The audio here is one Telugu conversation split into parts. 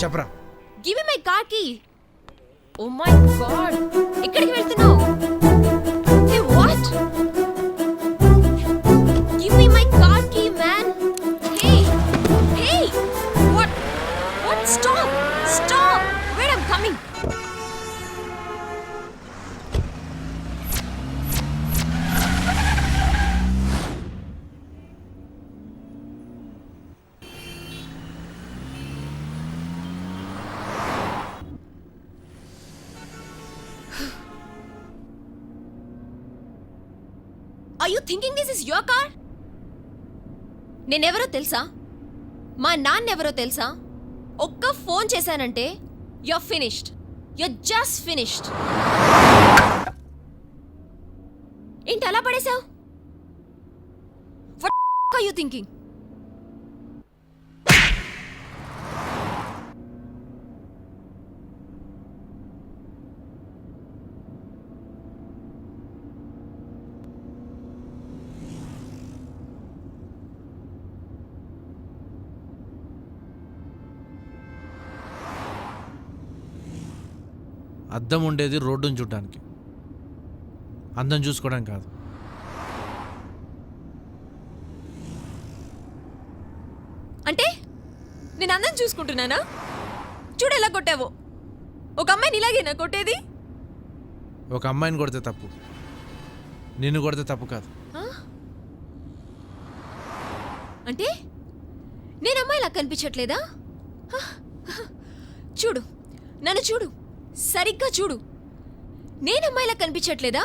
చెప్పరా. Give me my car key. Oh my god, ఎక్కడికి వెళ్తున్నావు? Hey what? Give me my car key man. Hey hey what what stop stop wait I am coming. Are you thinking this is your car? నేనెవరో తెలుసా? మా నాన్నెవరో తెలుసా? ఒక్క ఫోన్ చేశానంటే you're finished. You're just finished. ఏంటి అలా పడేశావు? What are you thinking? అద్దం ఉండేది రోడ్డును చూడడానికి, అందం చూసుకోవడానికి కాదు. అంటే నేను అందం చూసుకుంటున్నానా? చూడు ఎలా కొట్టావో. ఒక అమ్మాయిని ఇలాగేనా కొట్టేది? ఒక అమ్మాయిని కొడితే తప్పు, నిన్ను కొడితే తప్పు కాదు. అంటే నేను అమ్మాయిలా కనిపించట్లేదా? చూడు, నన్ను చూడు, సరిగ్గా చూడు. నేను అమ్మాయిలా కనిపించట్లేదా?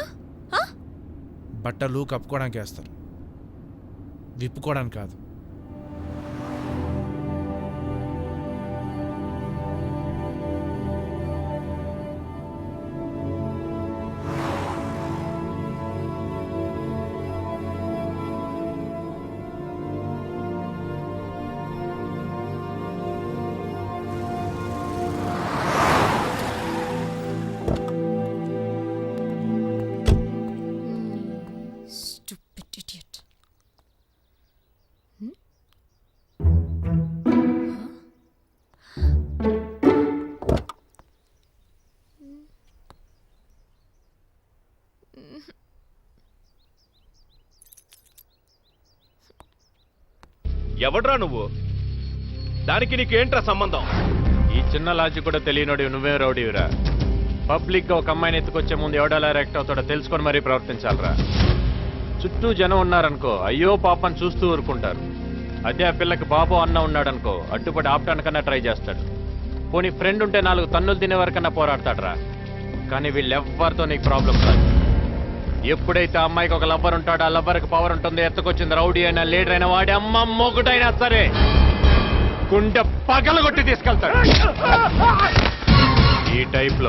బట్టలు కప్పుకోవడానికి వేస్తారు, విప్పుకోవడానికి కాదు. ఎవడ్రా నువ్వు? దానికి నీకేంట్రా సంబంధం? ఈ చిన్న లాజిక్ కూడా తెలియనోడి నువ్వే రౌడీవిరా. పబ్లిక్గా ఒక అమ్మాయిని ఎత్తుకొచ్చే ముందు ఎవడలా రియాక్ట్ అవుతాడో తెలుసుకొని మరీ ప్రవర్తించాలరా. చుట్టూ జనం ఉన్నారనుకో, అయ్యో పాపని చూస్తూ ఊరుకుంటారు. అదే ఆ పిల్లకి బాబు అన్న ఉన్నాడనుకో, అడ్డుపడి ఆపటానికన్నా ట్రై చేస్తాడు. పోనీ ఫ్రెండ్ ఉంటే 4 తన్నులు తినే వరకన్నా పోరాడతాడరా. కానీ వీళ్ళెవ్వరితో నీకు ప్రాబ్లం కాదు. ఎప్పుడైతే ఆ అమ్మాయికి ఒక లవ్వర్ ఉంటాడో, ఆ లవ్వర్కి పవర్ ఉంటుంది. ఎత్తుకొచ్చింది రౌడీ అయినా, లీడర్ అయినా, వాడి అమ్మ మొగుడైనా సరే గుండె పగలగొట్టి తీసుకెళ్తాడు. ఈ టైప్లో